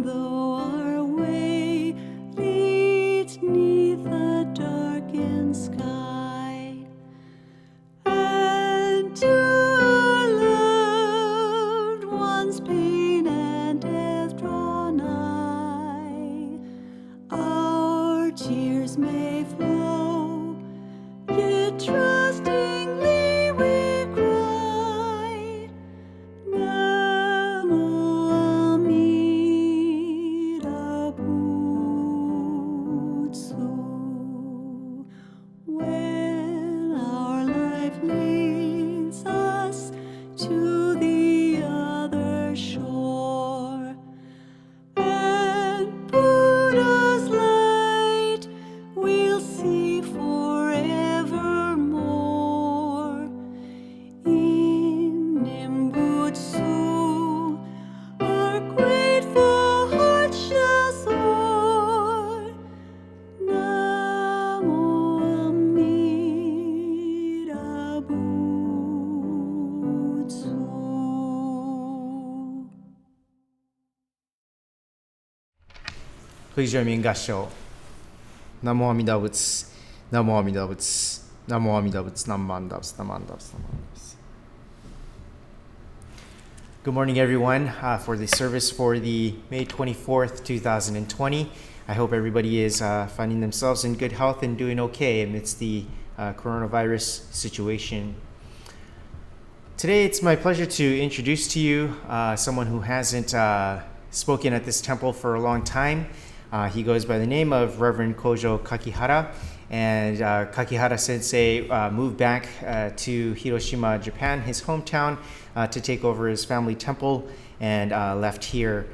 Though our way leads 'neath the darkened sky, and to our loved ones pain and death draw nigh, our tears may flow, yet trustingly we cry, Namo Amida Butsu. When our life leads us to the other shore, and Buddha's light we'll see forevermore. In Nimbutsu, our grateful hearts shall soar. Namo Amida Butsu. Please join me in Gassho. Namo Amida Butsu, Namo Amida Butsu, Namo Amida Butsu, Namo Amida Butsu, Namo Amida Butsu, Namo Amida Butsu. Good morning, everyone, for the service for the May 24th, 2020. I hope everybody is finding themselves in good health and doing okay amidst the coronavirus situation. Today, it's my pleasure to introduce to you someone who hasn't spoken at this temple for a long time. He goes by the name of Reverend Kojo Kakihara, and Kakihara Sensei moved back to Hiroshima, Japan, his hometown, to take over his family temple, and left here.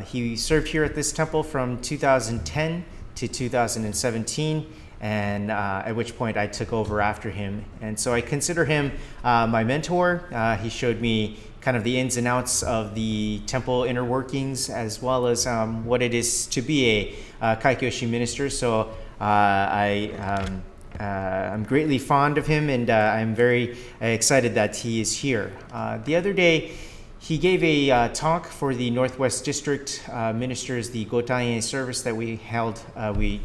He served here at this temple from 2010 to 2017, and at which point I took over after him. And so I consider him my mentor. He showed me kind of the ins and outs of the temple inner workings, as well as what it is to be a Kaikyoshi minister. So I'm greatly fond of him, and I'm very excited that he is here. The other day, he gave a talk for the Northwest District ministers, the Gotaien service that we held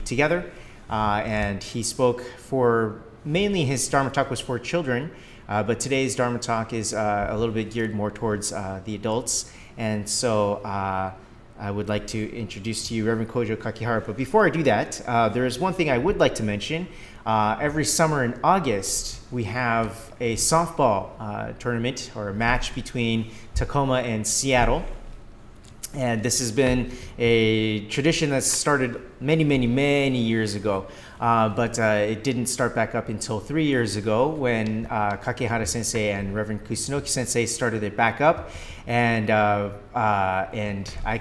together, and he spoke for, mainly his Dharma talk was for children, but today's Dharma talk is a little bit geared more towards the adults, and so I would like to introduce to you Reverend Kojo Kakihara. But before I do that, there is one thing I would like to mention. Every summer in August, we have a softball tournament or a match between Tacoma and Seattle. And this has been a tradition that started many, many, many years ago. But it didn't start back up until 3 years ago when Kakihara Sensei and Reverend Kusunoki Sensei started it back up. And I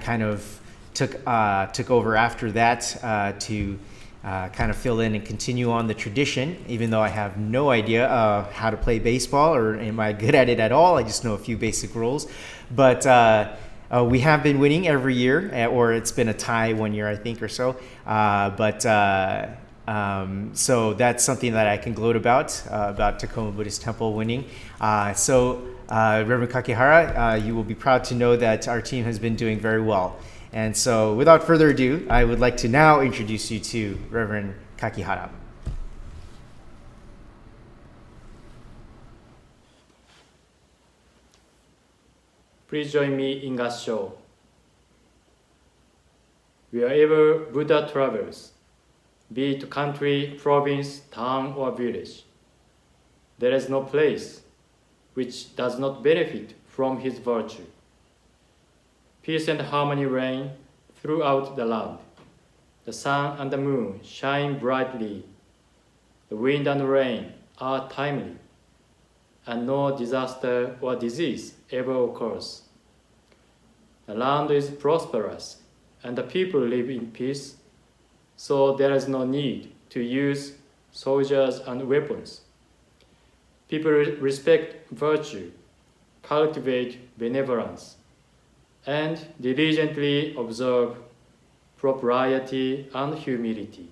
kind of took over after that to kind of fill in and continue on the tradition, even though I have no idea how to play baseball or am I good at it at all. I just know a few basic rules. But we have been winning every year, or it's been a tie 1 year, I think, or so. So that's something that I can gloat about Tacoma Buddhist Temple winning. Reverend Kakihara, you will be proud to know that our team has been doing very well. And so without further ado, I would like to now introduce you to Reverend Kakihara. Please join me in Gassho. Wherever Buddha travels, be it country, province, town, or village, there is no place which does not benefit from his virtue. Peace and harmony reign throughout the land. The sun and the moon shine brightly. The wind and rain are timely, and no disaster or disease ever occurs. The land is prosperous, and the people live in peace, so there is no need to use soldiers and weapons. People respect virtue, cultivate benevolence, and diligently observe propriety and humility.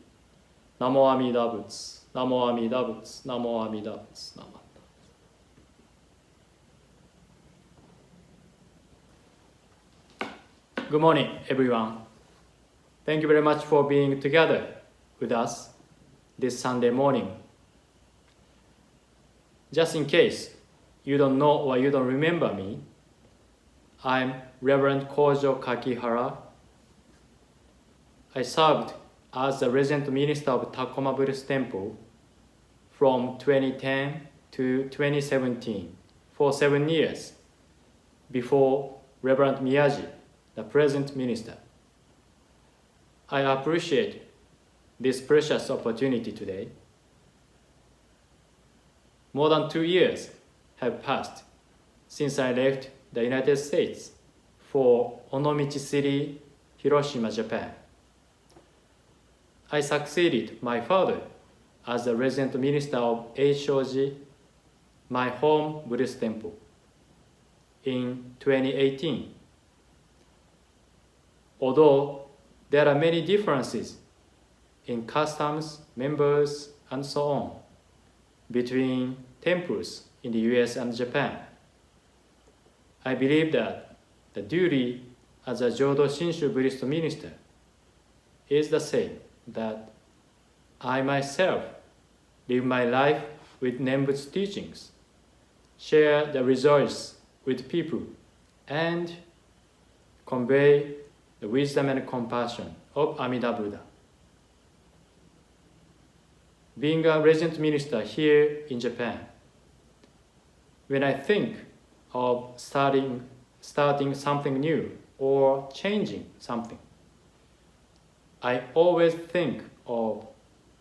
Namo Amida Butsu, Namo Amida Butsu, Namo Amida Butsu, Namo Amida Butsu. Good morning, everyone. Thank you very much for being together with us this Sunday morning. Just in case you don't know or you don't remember me, I'm Reverend Kojo Kakihara. I served as the resident minister of Tacoma Buddhist Temple from 2010 to 2017 for 7 years before Reverend Miyaji, the present minister. I appreciate this precious opportunity today. More than 2 years have passed since I left the United States for Onomichi City, Hiroshima, Japan. I succeeded my father as the resident minister of Eishoji, my home Buddhist temple, in 2018. Although there are many differences in customs, members, and so on between temples in the US and Japan, I believe that the duty as a Jodo Shinshu Buddhist minister is the same, that I myself live my life with Nembutsu teachings, share the results with people, and convey the wisdom and compassion of Amida Buddha. Being a resident minister here in Japan, when I think of starting something new or changing something, I always think of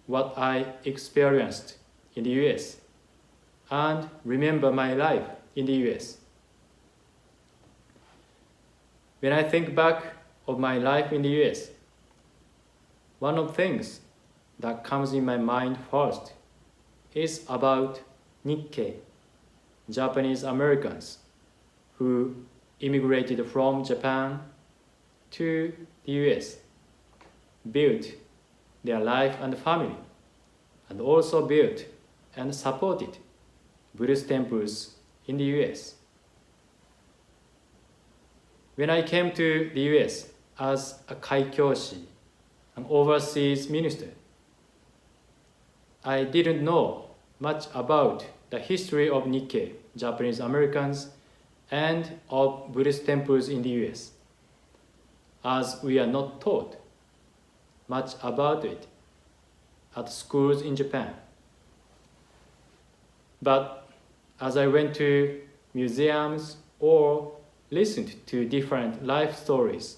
what I experienced in the US and remember my life in the US. When I think back of my life in the US, one of the things that comes in my mind first is about Nikkei, Japanese Americans who immigrated from Japan to the US, built their life and family, and also built and supported Buddhist temples in the US. When I came to the US as a kaikyoshi, an overseas minister, I didn't know much about the history of Nikkei, Japanese Americans, and of Buddhist temples in the US, as we are not taught much about it at schools in Japan. But as I went to museums or listened to different life stories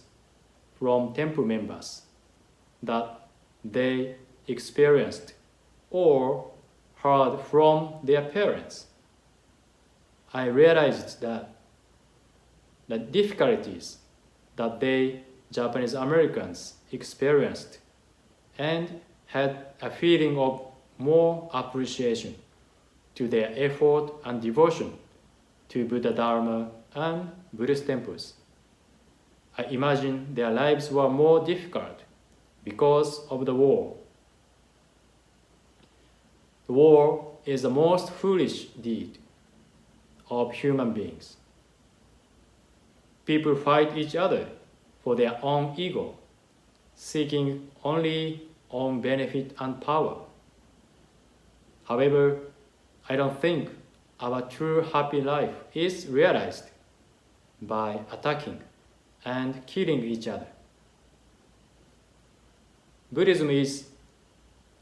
from temple members that they experienced or heard from their parents, I realized that the difficulties that they, Japanese Americans, experienced and had a feeling of more appreciation to their effort and devotion to Buddha Dharma and Buddhist temples. I imagine their lives were more difficult because of the war. The war is the most foolish deed of human beings. People fight each other for their own ego, seeking only own benefit and power. However, I don't think our true happy life is realized by attacking and killing each other. Buddhism is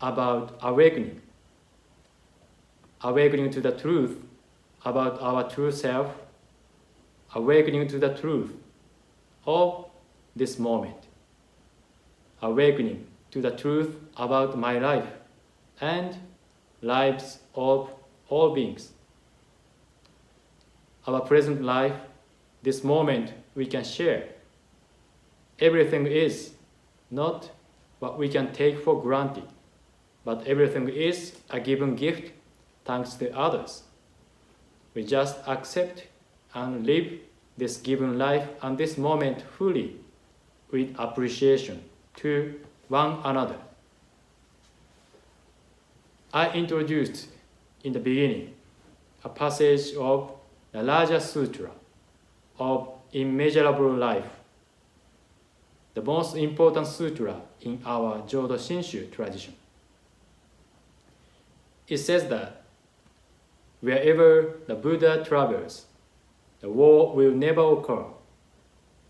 about awakening to the truth about our true self, awakening to the truth of this moment, awakening to the truth about my life and lives of all beings. Our present life, this moment we can share. Everything is not what we can take for granted, but everything is a given gift thanks to others. We just accept and live this given life and this moment fully with appreciation to one another. I introduced in the beginning a passage of the larger sutra of immeasurable life the most important sutra in our Jodo Shinshu tradition. It says that wherever the Buddha travels, the war will never occur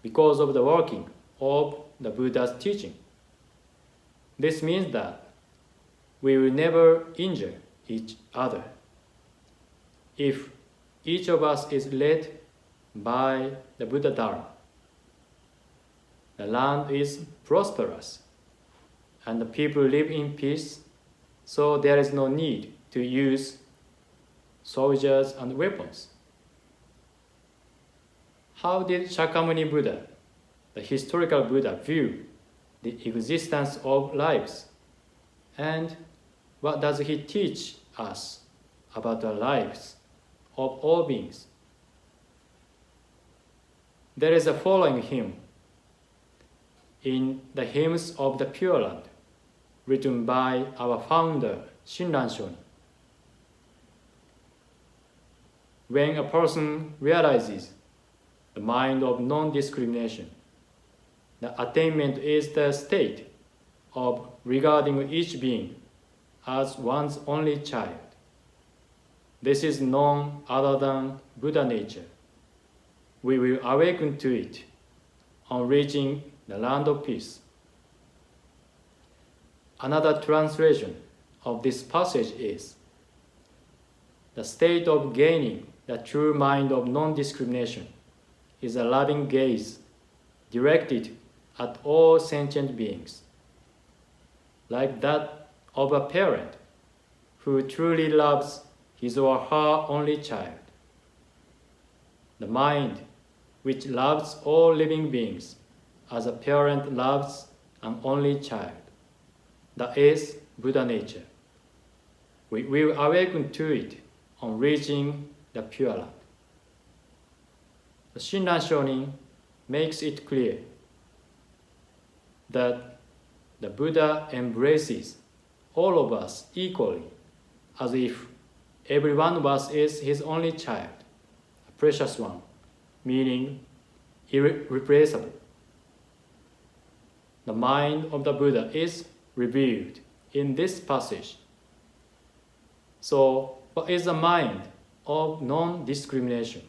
because of the working of the Buddha's teaching. This means that we will never injure each other if each of us is led by the Buddha Dharma. The land is prosperous and the people live in peace, so there is no need to use soldiers and weapons. How did Shakyamuni Buddha, the historical Buddha, view the existence of lives? And what does he teach us about the lives of all beings? There is a following hymn in the Hymns of the Pure Land, written by our founder, Shinran Shonin. When a person realizes the mind of non-discrimination, the attainment is the state of regarding each being as one's only child. This is none other than Buddha nature. We will awaken to it on reaching the land of peace. Another translation of this passage is, the state of gaining the true mind of non-discrimination is a loving gaze directed at all sentient beings, like that of a parent who truly loves his or her only child. The mind which loves all living beings as a parent loves an only child, that is Buddha nature. We will awaken to it on reaching the Pure Land. The Shinran Shonin makes it clear that the Buddha embraces all of us equally, as if every one of us is his only child, a precious one, meaning irreplaceable. The mind of the Buddha is revealed in this passage. So, what is the mind of non-discrimination?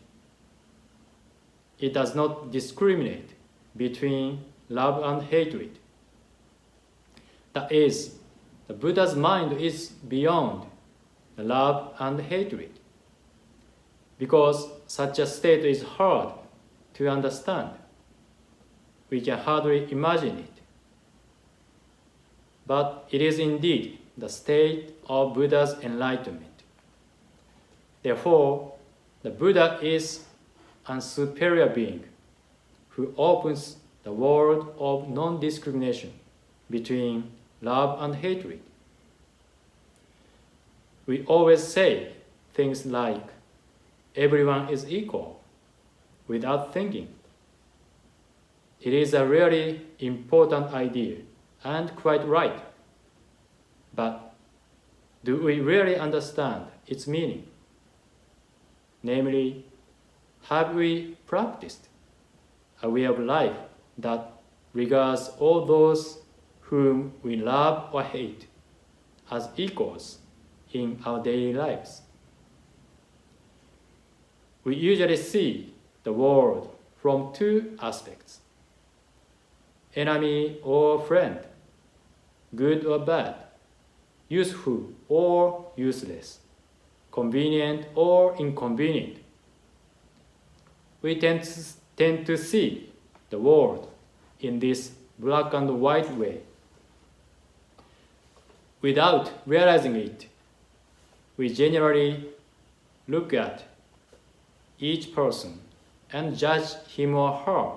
It does not discriminate between love and hatred. That is, the Buddha's mind is beyond the love and hatred, because such a state is hard to understand. We can hardly imagine it. But it is indeed the state of Buddha's enlightenment. Therefore, the Buddha is a superior being who opens the world of non-discrimination between love and hatred. We always say things like, everyone is equal, without thinking. It is a really important idea and quite right. But do we really understand its meaning? Namely, have we practiced a way of life that regards all those whom we love or hate as equals in our daily lives? We usually see the world from two aspects: enemy or friend, good or bad, useful or useless, convenient or inconvenient. We tend to see the world in this black and white way. Without realizing it, we generally look at each person and judge him or her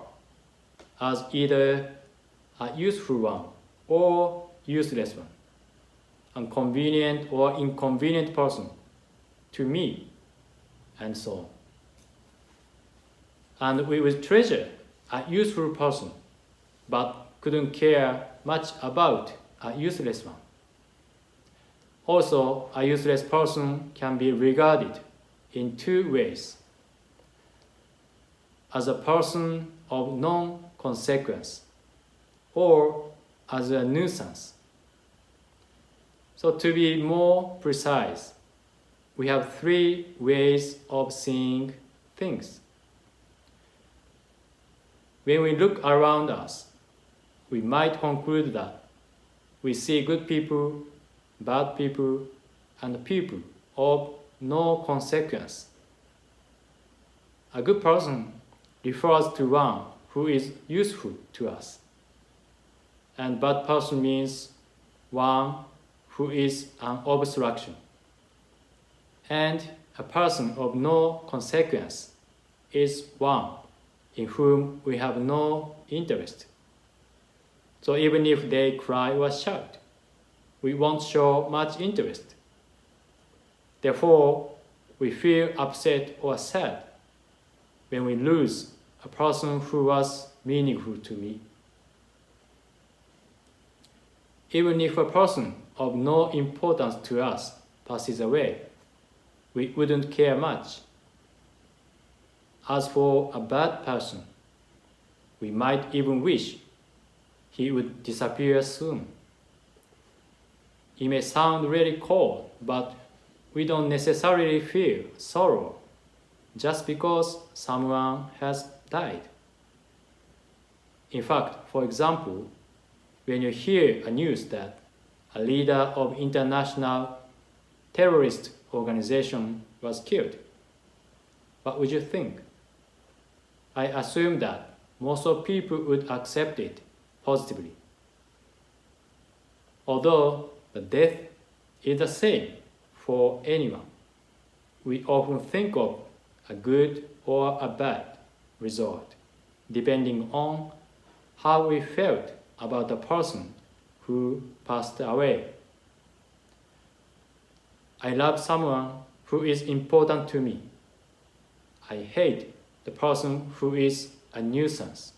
as either a useful one or useless one, a convenient or inconvenient person to me, and so on. And we would treasure a useful person, but couldn't care much about a useless one. Also, a useless person can be regarded in two ways: as a person of non-consequence, or as a nuisance. So to be more precise, we have three ways of seeing things. When we look around us, we might conclude that we see good people, bad people, and people of no consequence. A good person refers to one who is useful to us, and bad person means one who is an obstruction. And a person of no consequence is one in whom we have no interest. So even if they cry or shout, we won't show much interest. Therefore, we feel upset or sad when we lose a person who was meaningful to me. Even if a person of no importance to us passes away, we wouldn't care much. As for a bad person, we might even wish he would disappear soon. It may sound really cold, but we don't necessarily feel sorrow just because someone has died. In fact, for example, when you hear a news that a leader of international terrorist organization was killed, what would you think? I assume that most of people would accept it positively. Although the death is the same for anyone, we often think of a good or a bad result, depending on how we felt about the person who passed away. I love someone who is important to me. I hate the person who is a nuisance.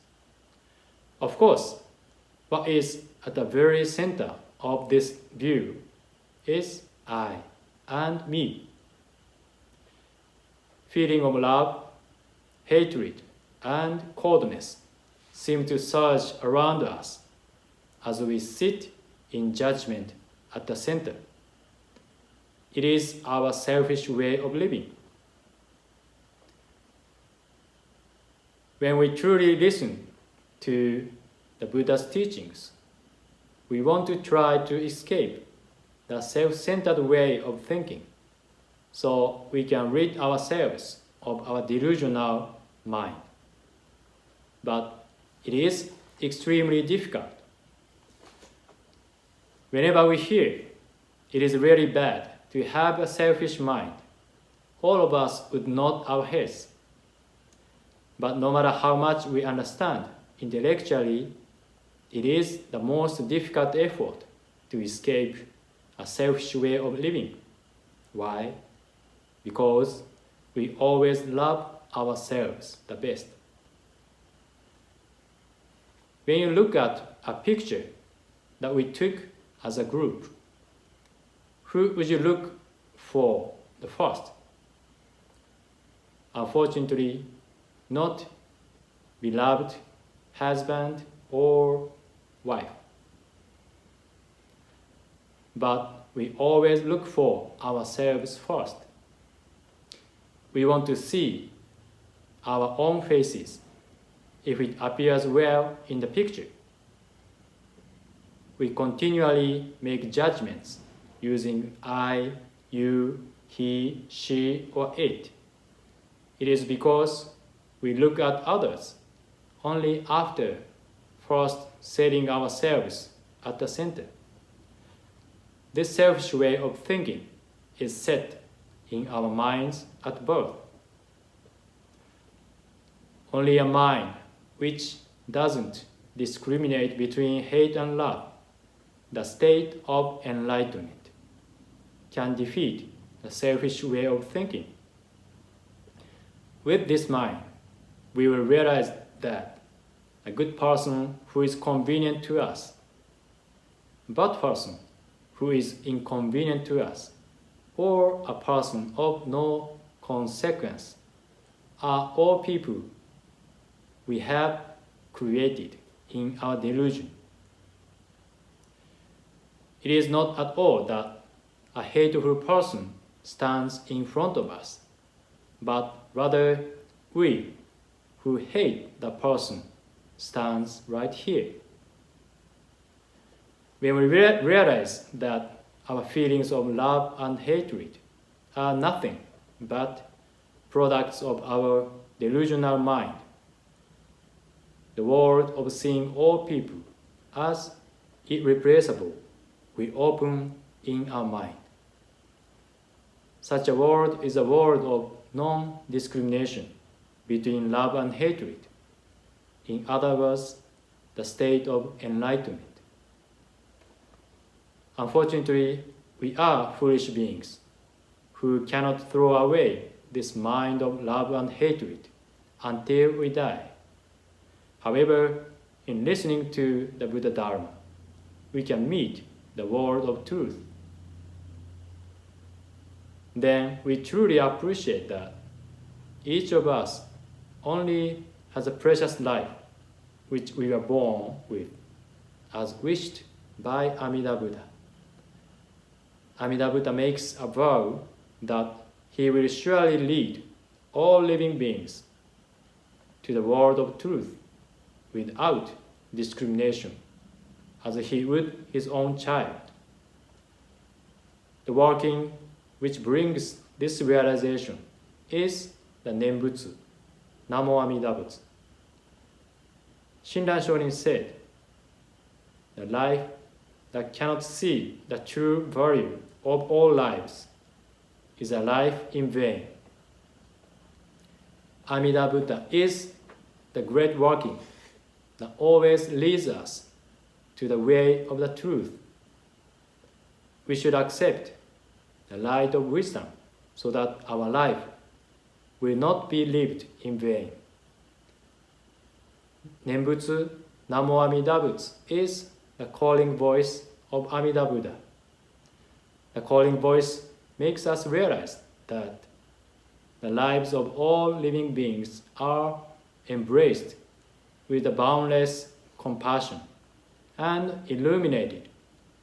Of course, what is at the very center of this view is I and me. Feeling of love, hatred, and coldness seem to surge around us as we sit in judgment at the center. It is our selfish way of living. When we truly listen to the Buddha's teachings, we want to try to escape the self-centered way of thinking so we can rid ourselves of our delusional mind. But it is extremely difficult. Whenever we hear it is really bad to have a selfish mind, all of us would nod our heads. But no matter how much we understand intellectually, it is the most difficult effort to escape a selfish way of living. Why? Because we always love ourselves the best. When you look at a picture that we took as a group, who would you look for the first? Unfortunately, not beloved husband or wife. But we always look for ourselves first. We want to see our own faces if it appears well in the picture. We continually make judgments using I, you, he, she, or it. It is because we look at others only after first setting ourselves at the center. This selfish way of thinking is set in our minds at birth. Only a mind which doesn't discriminate between hate and love, the state of enlightenment, can defeat the selfish way of thinking. With this mind, we will realize that a good person who is convenient to us, a bad person who is inconvenient to us, or a person of no consequence are all people we have created in our delusion. It is not at all that a hateful person stands in front of us, but rather we who hate the person stands right here. When we realize that our feelings of love and hatred are nothing but products of our delusional mind, the world of seeing all people as irreplaceable will open in our mind. Such a world is a world of non-discrimination between love and hatred. In other words, the state of enlightenment. Unfortunately, we are foolish beings who cannot throw away this mind of love and hatred until we die. However, in listening to the Buddha Dharma, we can meet the world of truth. Then we truly appreciate that each of us only has a precious life which we were born with, as wished by Amida Buddha. Amida Buddha makes a vow that he will surely lead all living beings to the world of truth without discrimination, as he would his own child. The working which brings this realization is the Nembutsu, Namo Amida Butsu. Shinran Shonin said, the life that cannot see the true value of all lives is a life in vain. Amida Buddha is the great working that always leads us to the way of the truth. We should accept the light of wisdom so that our life will not be lived in vain. Nembutsu Namo Amida Butsu is the calling voice of Amida Buddha. The calling voice makes us realize that the lives of all living beings are embraced with a boundless compassion and illuminated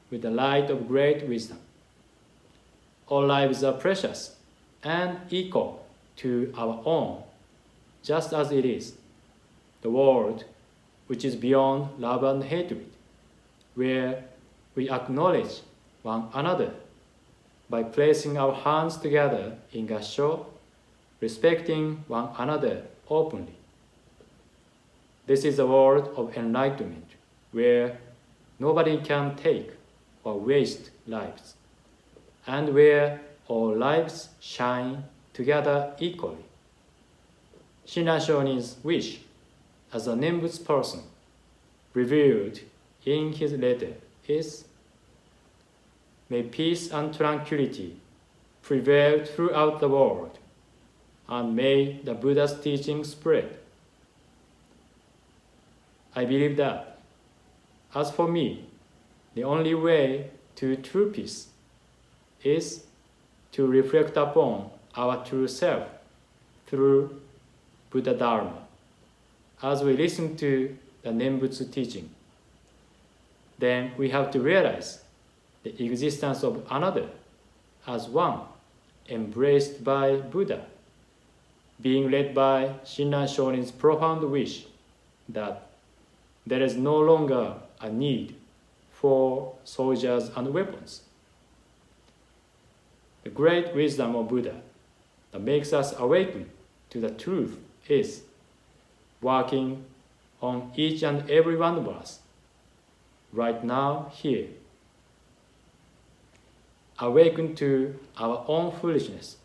with the light of great wisdom. All lives are precious and equal to our own, just as it is the world which is beyond love and hatred, where we acknowledge one another by placing our hands together in Gassho, respecting one another openly. This is a world of enlightenment, where nobody can take or waste lives, and where all lives shine together equally. Shinran Shonin's wish as a Nembutsu person, revealed in his letter, is, may peace and tranquility prevail throughout the world, and may the Buddha's teaching spread. I believe that, as for me, the only way to true peace is to reflect upon our true self through Buddha Dharma, as we listen to the Nembutsu teaching. Then we have to realize the existence of another as one embraced by Buddha, being led by Shinran Shonin's profound wish that there is no longer a need for soldiers and weapons. The great wisdom of Buddha that makes us awaken to the truth is working on each and every one of us right now here. Awaken to our own foolishness,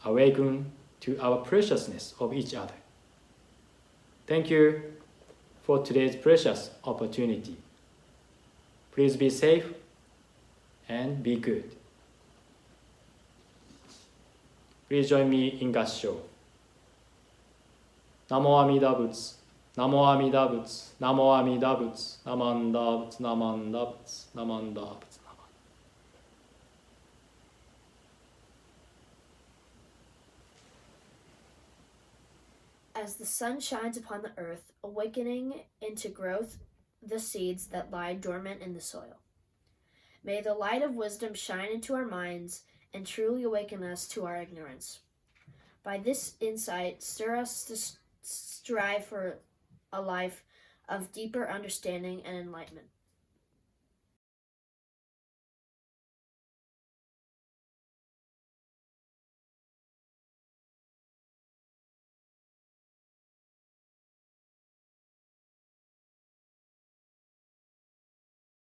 awaken to our preciousness of each other. Thank you for today's precious opportunity. Please be safe and be good. Please join me in Gassho. Namo Amida Butsu, Namo Amida Butsu, Namo Amida Butsu, Namanda Butsu, Namanda Butsu, Namanda Butsu, Namanda. As the sun shines upon the earth, awakening into growth the seeds that lie dormant in the soil. May the light of wisdom shine into our minds and truly awaken us to our ignorance. By this insight, stir us to strive for a life of deeper understanding and enlightenment.